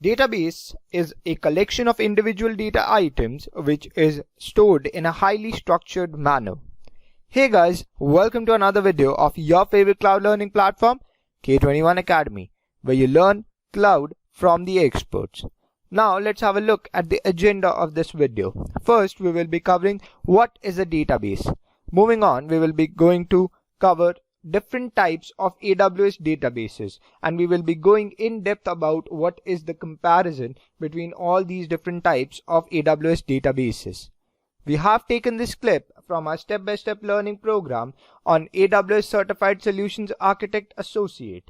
Database is a collection of individual data items which is stored in a highly structured manner. Hey guys, welcome to another video of your favorite cloud learning platform, K21Academy, where you learn cloud from the experts. Now let's have a look at the agenda of this video. First, we will be covering what is a database. Moving on, we will be going to cover different types of AWS databases, and we will be going in depth about what is the comparison between all these different types of AWS databases. We have taken this clip from our step-by-step learning program on AWS Certified Solutions Architect Associate.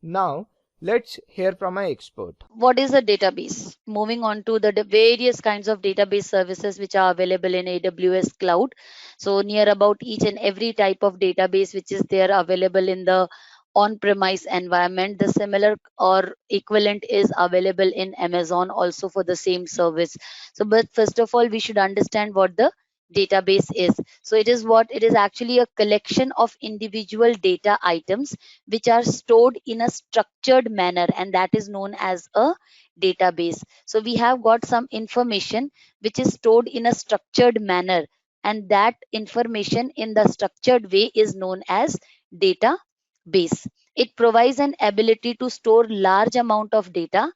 Now, let's hear from our expert. What is a database? Moving on to the various kinds of database services which are available in AWS cloud. So near about each and every type of database which is there available in the on-premise environment, the similar or equivalent is available in Amazon also for the same service. So but first of all, we should understand what the database is. So it is actually a collection of individual data items which are stored in a structured manner, and that is known as a database. So we have got some information which is stored in a structured manner, and that information in the structured way is known as database. It provides an ability to store large amount of data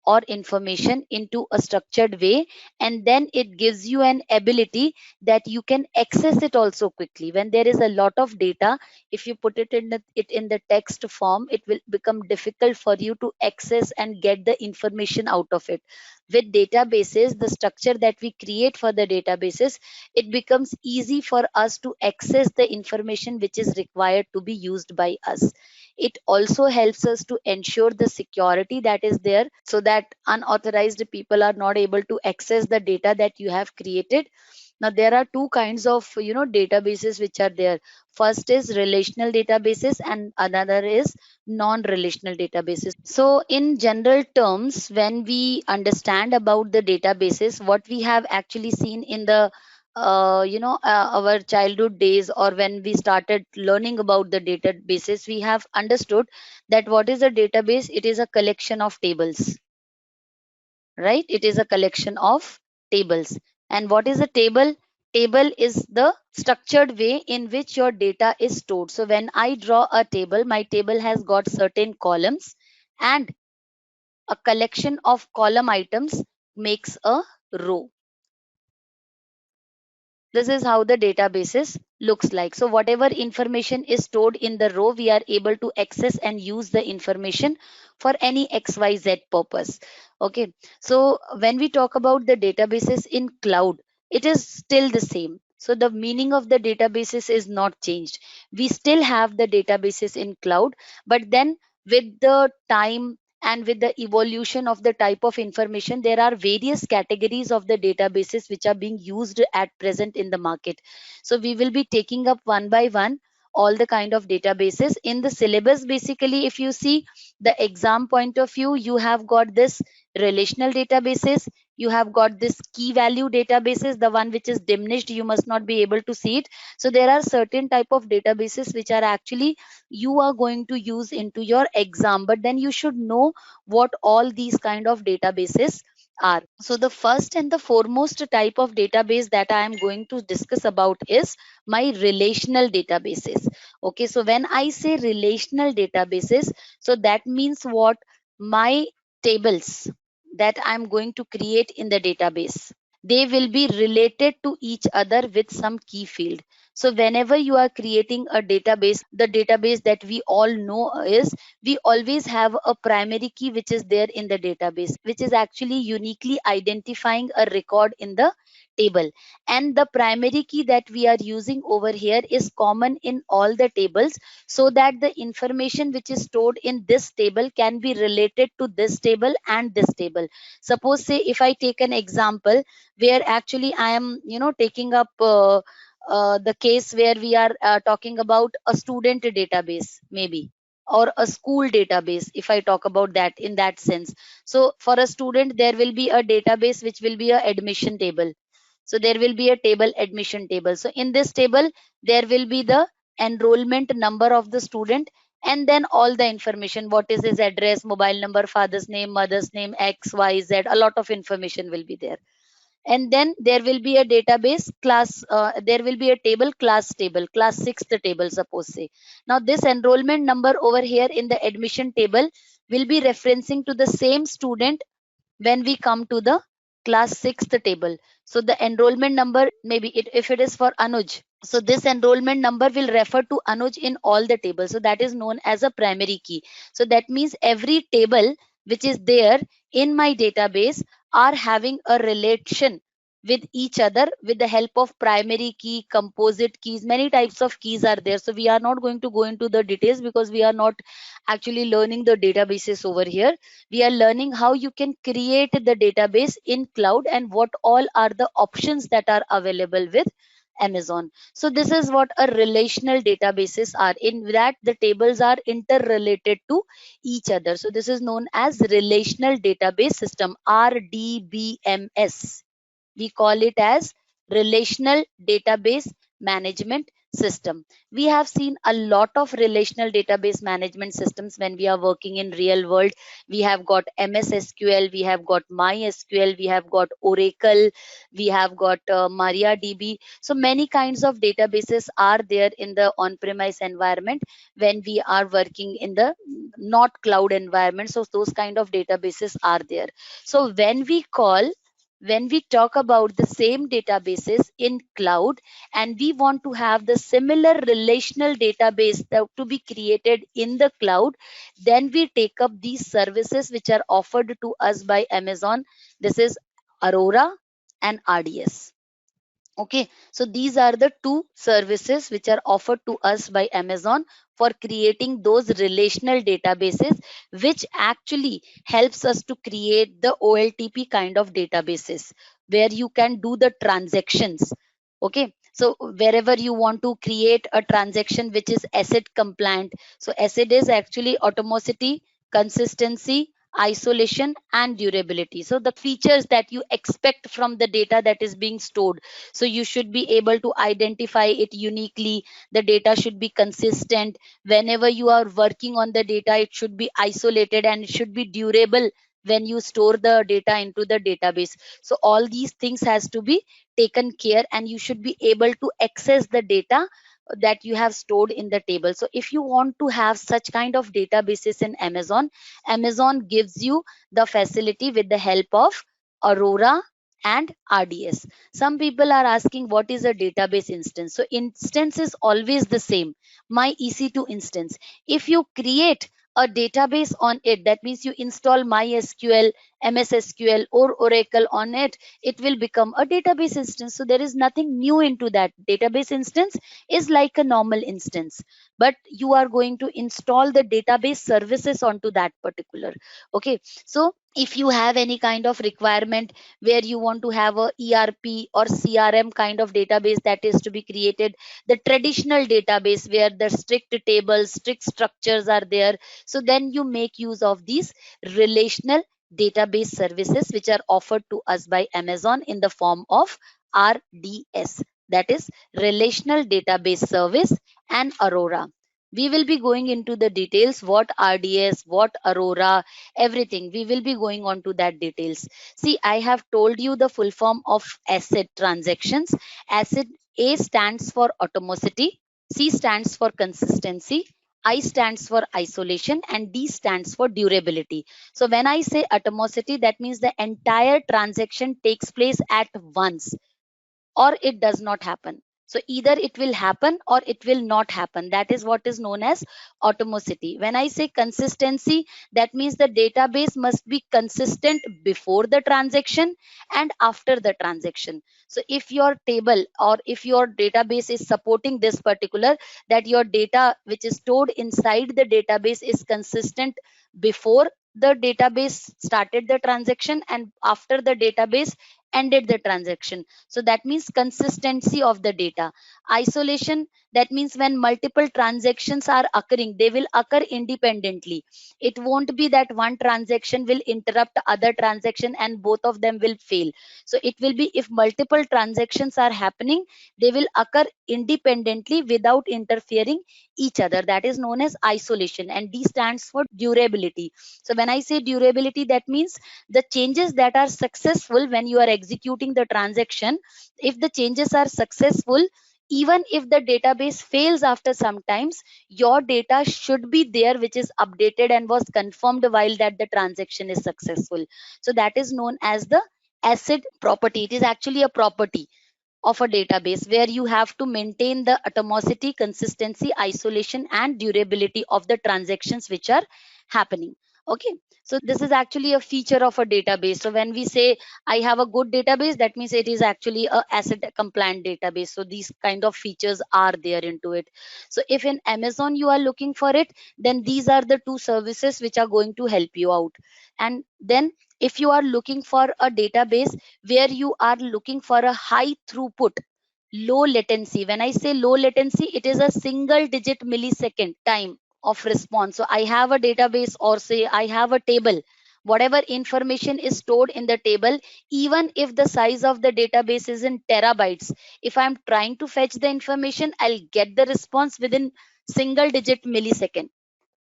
or information into a structured way, and then it gives you an ability that you can access it also quickly. When there is a lot of data, if you put it in the text form, it will become difficult for you to access and get the information out of it. With databases, the structure that we create for the databases, it becomes easy for us to access the information which is required to be used by us. It also helps us to ensure the security that is there, so that unauthorized people are not able to access the data that you have created. Now there are two kinds of databases which are there. First is relational databases and another is non-relational databases. So in general terms, when we understand about the databases, what we have actually seen in the our childhood days, or when we started learning about the databases, we have understood that what is a database. It is a collection of tables, right? It is a collection of tables. And what is a table? Table is the structured way in which your data is stored. So when I draw a table, my table has got certain columns, and a collection of column items makes a row. This is how the databases looks like. So whatever information is stored in the row, we are able to access and use the information for any XYZ purpose. Okay. So when we talk about the databases in cloud, it is still the same. So the meaning of the databases is not changed. We still have the databases in cloud, but then with the time and with the evolution of the type of information, there are various categories of the databases which are being used at present in the market. So we will be taking up one by one all the kind of databases in the syllabus. Basically, if you see the exam point of view, you have got this relational databases, you have got this key value databases, the one which is diminished, you must not be able to see it. So there are certain type of databases which are actually you are going to use into your exam, but then you should know what all these kind of databases are. So the first and the foremost type of database that I am going to discuss about is my relational databases. Okay, so when I say relational databases, so that means what? My tables that I'm going to create in the database, they will be related to each other with some key field. So whenever you are creating a database, the database that we all know is, we always have a primary key which is there in the database, which is actually uniquely identifying a record in the table. And the primary key that we are using over here is common in all the tables, so that the information which is stored in this table can be related to this table and this table. Suppose, say, if I take an example where actually I am taking up the case where we are talking about a student database, maybe, or a school database, if I talk about that in that sense. So for a student, there will be a database which will be a admission table. So there will be a table, admission table. So in this table, there will be the enrollment number of the student, and then all the information, what is his address, mobile number, father's name, mother's name, x y z, a lot of information will be there. And then there will be a database class, there will be a table, class 6th table, suppose say. Now this enrollment number over here in the admission table will be referencing to the same student when we come to the class 6th table. So the enrollment number, maybe if it is for Anuj, so this enrollment number will refer to Anuj in all the tables. So that is known as a primary key. So that means every table which is there in my database are having a relation with each other with the help of primary key, composite keys, many types of keys are there. So we are not going to go into the details because we are not actually learning the databases over here. We are learning how you can create the database in cloud and what all are the options that are available with Amazon. So this is what a relational databases are. In that the tables are interrelated to each other. So this is known as relational database system, RDBMS. We call it as relational database management system. We have seen a lot of relational database management systems when we are working in real world. We have got MS SQL, we have got MySQL, we have got Oracle, we have got MariaDB. So many kinds of databases are there in the on-premise environment when we are working in the not cloud environment. So those kind of databases are there. So when we talk about the same databases in cloud and we want to have the similar relational database to be created in the cloud, then we take up these services which are offered to us by Amazon. This is Aurora and RDS. Okay, so these are the two services which are offered to us by Amazon for creating those relational databases, which actually helps us to create the OLTP kind of databases where you can do the transactions. Okay, so wherever you want to create a transaction which is ACID compliant, so ACID is actually atomicity, consistency, isolation and durability. So the features that you expect from the data that is being stored, so you should be able to identify it uniquely, the data should be consistent, whenever you are working on the data it should be isolated and it should be durable when you store the data into the database. So all these things has to be taken care and you should be able to access the data that you have stored in the table. So if you want to have such kind of databases in Amazon, Amazon gives you the facility with the help of Aurora and RDS. Some people are asking what is a database instance. So instance is always the same, my EC2 instance. If you create a database on it, that means you install MySQL, MS SQL or Oracle on it, it will become a database instance. So there is nothing new into that. Database instance is like a normal instance, but you are going to install the database services onto that particular. Okay, so if you have any kind of requirement where you want to have a ERP or CRM kind of database that is to be created, the traditional database where the strict tables, strict structures are there, so then you make use of these relational database services which are offered to us by Amazon in the form of RDS, that is relational database service, and Aurora. We will be going into the details, what RDS, what Aurora, everything. We will be going on to that details. See, I have told you the full form of ACID transactions. ACID, A stands for atomicity, C stands for consistency, I stands for isolation, and D stands for durability. So when I say atomicity, that means the entire transaction takes place at once or it does not happen. So either it will happen or it will not happen. That is what is known as atomicity. When I say consistency, that means the database must be consistent before the transaction and after the transaction. So if your table or if your database is supporting this particular, that your data which is stored inside the database is consistent before the database started the transaction and after the database ended the transaction. So that means consistency of the data. Isolation, that means when multiple transactions are occurring, they will occur independently. It won't be that one transaction will interrupt other transaction and both of them will fail. So it will be, if multiple transactions are happening, they will occur independently without interfering each other. That is known as isolation, and D stands for durability. So when I say durability, that means the changes that are successful when you are executing the transaction, if the changes are successful, even if the database fails after some times, your data should be there, which is updated and was confirmed while that the transaction is successful. So that is known as the ACID property. It is actually a property of a database where you have to maintain the atomicity, consistency, isolation, and durability of the transactions which are happening. Okay, so this is actually a feature of a database. So when we say I have a good database, that means it is actually a asset compliant database. So these kind of features are there into it. So if in Amazon you are looking for it, then these are the two services which are going to help you out. And then if you are looking for a database where you are looking for a high throughput, low latency, when I say low latency, it is a single digit millisecond time of response. So I have a database, or say I have a table, whatever information is stored in the table, even if the size of the database is in terabytes, if I'm trying to fetch the information, I'll get the response within single digit millisecond.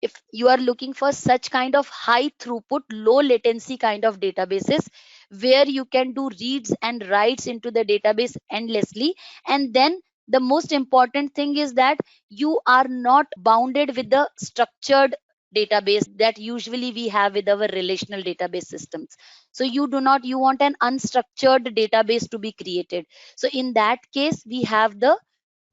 If you are looking for such kind of high throughput, low latency kind of databases where you can do reads and writes into the database endlessly, and then the most important thing is that you are not bounded with the structured database that usually we have with our relational database systems. So you do not, you want an unstructured database to be created. So in that case, we have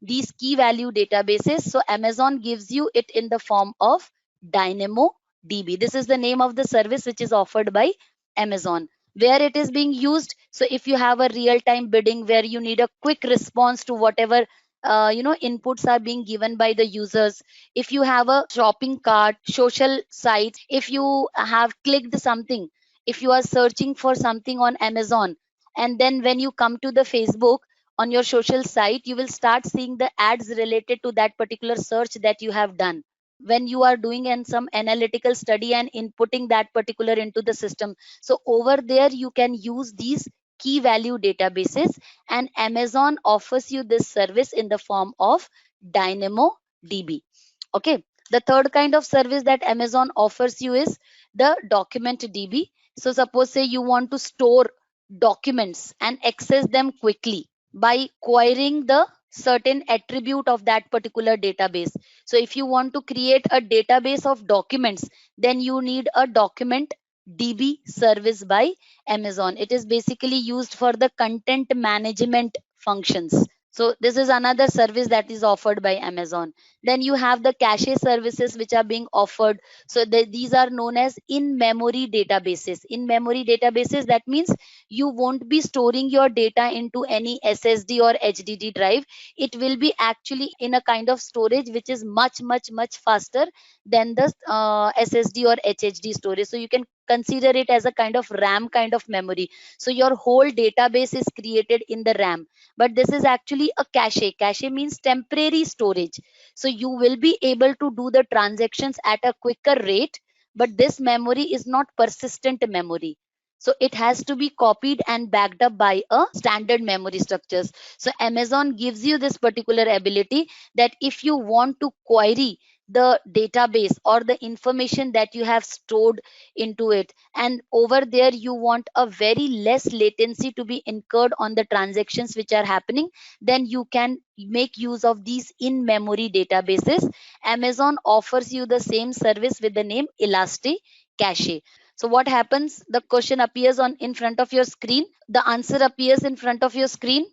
these key value databases. So Amazon gives you it in the form of DynamoDB. This is the name of the service which is offered by Amazon. Where it is being used, so if you have a real time bidding where you need a quick response to whatever inputs are being given by the users, if you have a shopping cart, social sites, if you have clicked something, if you are searching for something on Amazon, and then when you come to the Facebook on your social site, you will start seeing the ads related to that particular search that you have done when you are doing some analytical study and inputting that particular into the system. So over there you can use these key value databases, and Amazon offers you this service in the form of DynamoDB. Okay, the third kind of service that Amazon offers you is the document DB. So suppose say you want to store documents and access them quickly by querying the certain attribute of that particular database. So if you want to create a database of documents, then you need a document DB service by Amazon. It is basically used for the content management functions. So this is another service that is offered by Amazon. Then you have the cache services which are being offered. So these are known as in-memory databases. In-memory databases, that means you won't be storing your data into any SSD or HDD drive. It will be actually in a kind of storage which is much, much, much faster than the SSD or HHD storage. So you can consider it as a kind of RAM kind of memory. So your whole database is created in the RAM, but this is actually a cache. Cache means temporary storage. So you will be able to do the transactions at a quicker rate, but this memory is not persistent memory. So it has to be copied and backed up by a standard memory structures. So Amazon gives you this particular ability that if you want to query the database or the information that you have stored into it, and over there you want a very less latency to be incurred on the transactions which are happening, then you can make use of these in memory databases. Amazon offers you the same service with the name Elastic Cache. So what happens, the question appears on in front of your screen, the answer appears in front of your screen,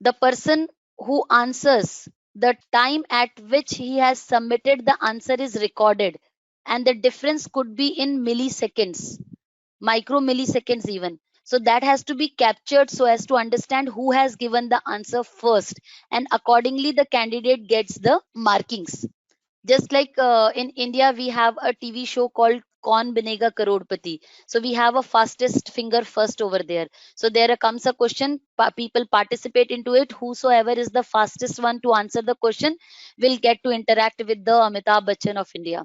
the person who answers, the time at which he has submitted the answer is recorded, and the difference could be in milliseconds, micro milliseconds even. So that has to be captured so as to understand who has given the answer first, and accordingly the candidate gets the markings. Just like in India we have a TV show called kaun banega crorepati. So we have a fastest finger first over there. So there comes a question, people participate into it. Whosoever is the fastest one to answer the question will get to interact with the Amitabh Bachchan of India.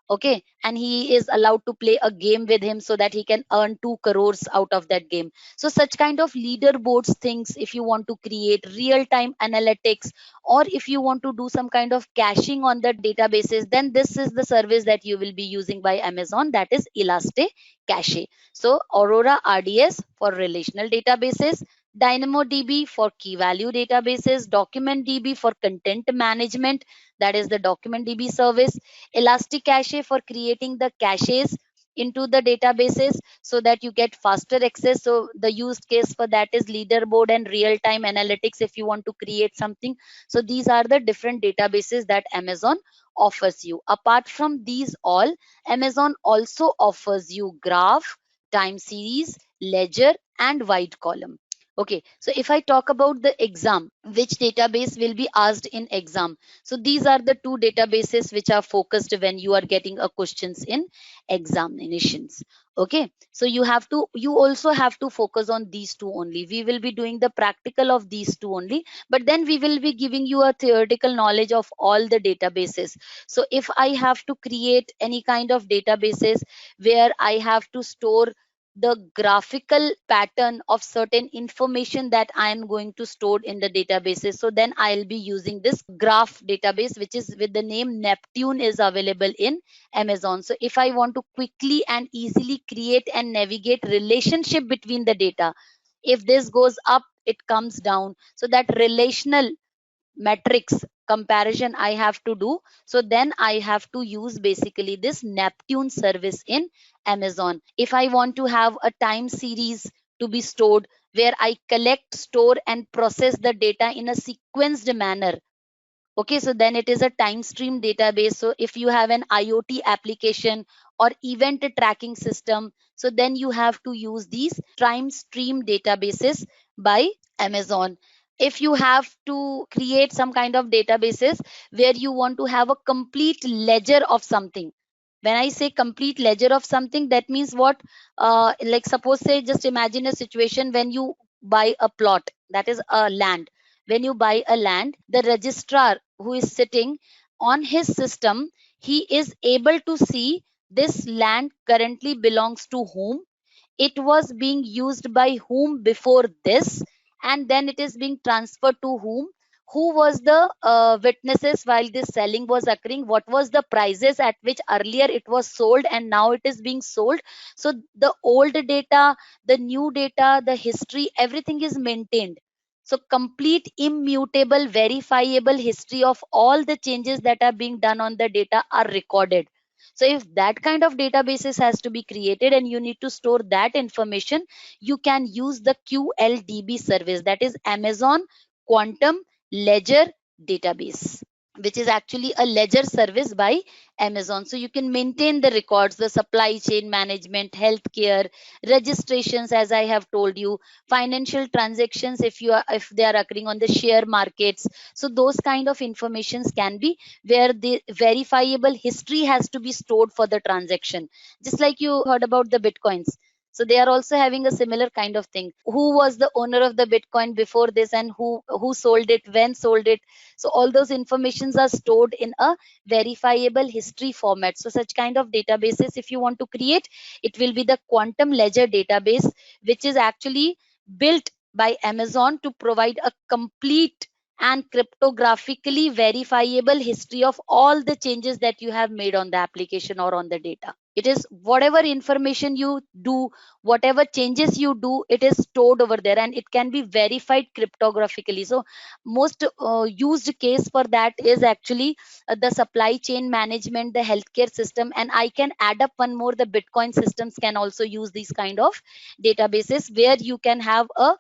Okay, and he is allowed to play a game with him so that he can earn 2 crores out of that game. So such kind of leaderboards things, if you want to create real time analytics, or if you want to do some kind of caching on the databases, then this is the service that you will be using by Amazon, that is Elastic Cache. So Aurora RDS for relational databases, DynamoDB for key value databases, DocumentDB for content management, that is the DocumentDB service, Elastic Cache for creating the caches into the databases so that you get faster access. So the used case for that is leaderboard and real time analytics if you want to create something. So these are the different databases that Amazon offers you. Apart from these all, Amazon also offers you graph, time series, ledger, and wide column. Okay, so if I talk about the exam, which database will be asked in exam, so these are the two databases which are focused when you are getting a questions in examinations. Okay, so you also have to focus on these two only. We will be doing the practical of these two only, but then we will be giving you a theoretical knowledge of all the databases. So if I have to create any kind of databases where I have to store the graphical pattern of certain information that I am going to store in the databases, so then I'll be using this graph database, which is with the name Neptune, is available in Amazon. So if I want to quickly and easily create and navigate relationship between the data, if this goes up, it comes down, so that relational matrix comparison I have to do, so then I have to use basically this Neptune service in Amazon. If I want to have a time series to be stored where I collect, store, and process the data in a sequenced manner, okay, so then it is a time stream database. So if you have an IoT application or event tracking system, so then you have to use these time stream databases by Amazon. If you have to create some kind of databases where you want to have a complete ledger of something, when I say complete ledger of something, that means what? Like suppose, say, just imagine a situation when you buy a plot, that is a land. When you buy a land, the registrar who is sitting on his system, he is able to see this land currently belongs to whom, it was being used by whom before this, and then it is being transferred to whom, who was the witnesses while this selling was occurring, what was the prices at which earlier it was sold and now it is being sold. So the old data, the new data, the history, everything is maintained. So complete immutable verifiable history of all the changes that are being done on the data are recorded. So if that kind of databases has to be created and you need to store that information, you can use the QLDB service, that is Amazon Quantum Ledger Database, which is actually a ledger service by Amazon. So you can maintain the records, the supply chain management, healthcare, registrations, as I have told you, financial transactions if they are occurring on the share markets. So those kind of informations can be where the verifiable history has to be stored for the transaction. Just like you heard about the bitcoins, so they are also having a similar kind of thing. Who was the owner of the bitcoin before this, and who sold it, when sold it. So all those informations are stored in a verifiable history format. So such kind of databases, if you want to create, it will be the quantum ledger database, which is actually built by Amazon to provide a complete and cryptographically verifiable history of all the changes that you have made on the application or on the data. It is whatever information you do, whatever changes you do, it is stored over there, and it can be verified cryptographically. So most used case for that is actually the supply chain management, the healthcare system, and I can add up one more, the bitcoin systems can also use these kind of databases where you can have a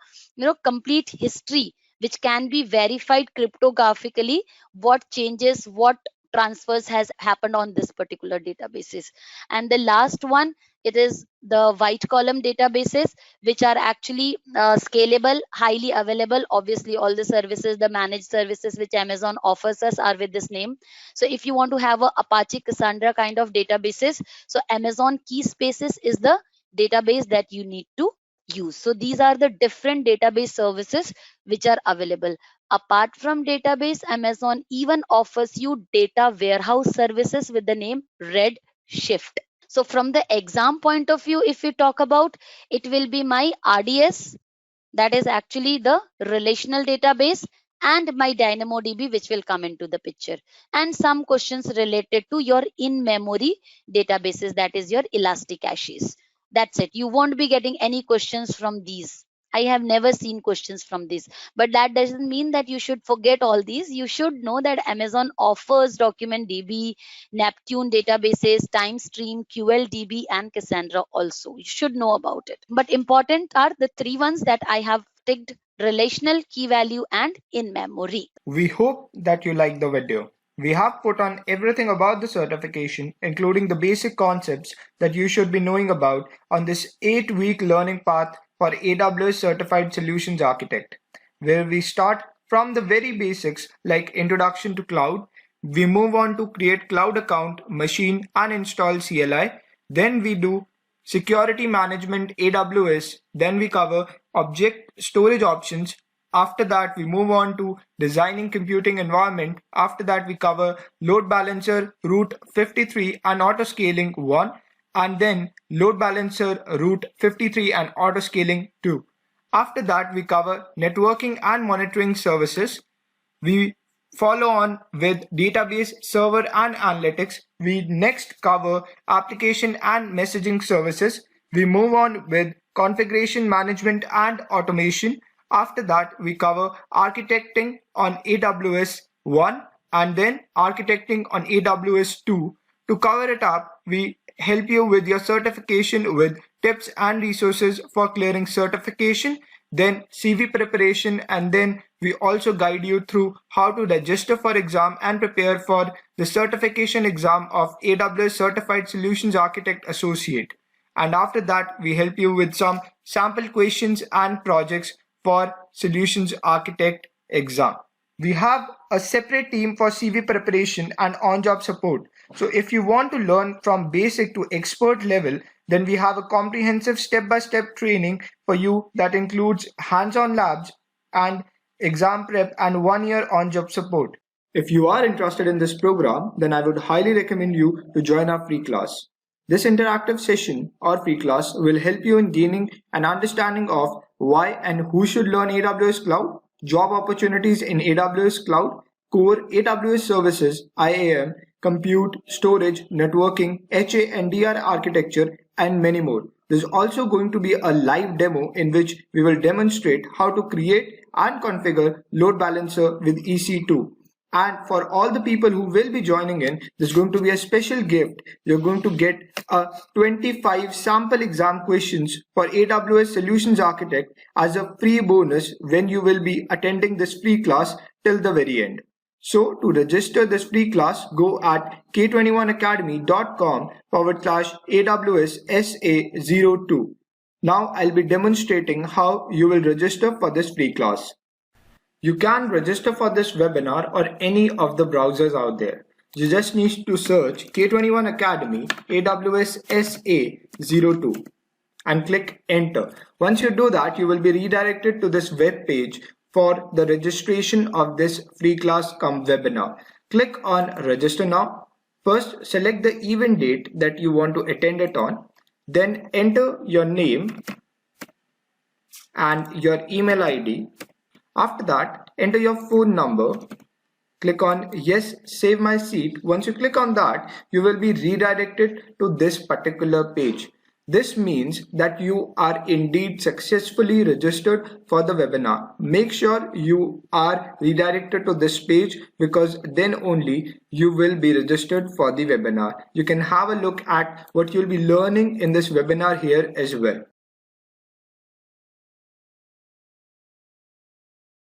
complete history which can be verified cryptographically, what changes, what transfers has happened on this particular databases. And the last one, it is the white column databases, which are actually scalable, highly available. Obviously all the services, the managed services which Amazon offers us are with this name. So if you want to have a Apache Cassandra kind of databases, so Amazon Key Spaces is the database that you need to use. So these are the different database services which are available. Apart from database, Amazon even offers you data warehouse services with the name Redshift. So from the exam point of view, if we talk about, it will be my RDS, that is actually the relational database, and my DynamoDB, which will come into the picture, and some questions related to your in-memory databases, that is your elastic caches. That's it. You won't be getting any questions from these. I have never seen questions from this, but that doesn't mean that you should forget all these. You should know that Amazon offers document DB, Neptune databases, TimeStream, QLDB, and Cassandra also. You should know about it. But important are the three ones that I have ticked: relational, key value, and in memory. We hope that you liked the video. We have put on everything about the certification, including the basic concepts that you should be knowing about on this 8-week learning path for AWS Certified Solutions Architect, where we start from the very basics like introduction to cloud. We move on to create cloud account, machine, and install CLI. Then we do security management AWS. Then we cover object storage options. After that, we move on to designing computing environment. After that, we cover load balancer, route 53 and auto scaling 1. And then load balancer, route 53 and auto scaling 2. After that, we cover networking and monitoring services. We follow on with database, server and analytics. We next cover application and messaging services. We move on with configuration management and automation. After that, we cover architecting on AWS 1 and then architecting on AWS 2. To cover it up, we help you with your certification with tips and resources for clearing certification, then CV preparation, and then we also guide you through how to register for exam and prepare for the certification exam of AWS Certified Solutions Architect Associate. And after that, we help you with some sample questions and projects for Solutions Architect exam. We have a separate team for CV preparation and on-job support. So if you want to learn from basic to expert level, then we have a comprehensive step-by-step training for you that includes hands-on labs and exam prep and 1 year on-job support. If you are interested in this program, then I would highly recommend you to join our free class. This interactive session or free class will help you in gaining an understanding of why and who should learn AWS Cloud, job opportunities in AWS Cloud, core AWS services, IAM, compute, storage, networking, HA and DR architecture, and many more. There's also going to be a live demo in which we will demonstrate how to create and configure load balancer with EC2. And for all the people who will be joining in, there's going to be a special gift. You're going to get a 25 sample exam questions for AWS Solutions Architect as a free bonus when you will be attending this free class till the very end. So to register this free class, go at K21Academy.com/AWS SA02. Now I'll be demonstrating how you will register for this free class. You can register for this webinar or any of the browsers out there. You just need to search K21 Academy AWS SA02 and click enter. Once you do that, you will be redirected to this web page for the registration of this free class cum webinar. Click on register now. First, select the event date that you want to attend it on. Then enter your name and your email ID. After that, enter your phone number. Click on yes, save my seat. Once you click on that, you will be redirected to this particular page. This means that you are indeed successfully registered for the webinar. Make sure you are redirected to this page because then only you will be registered for the webinar. You can have a look at what you'll be learning in this webinar here as well.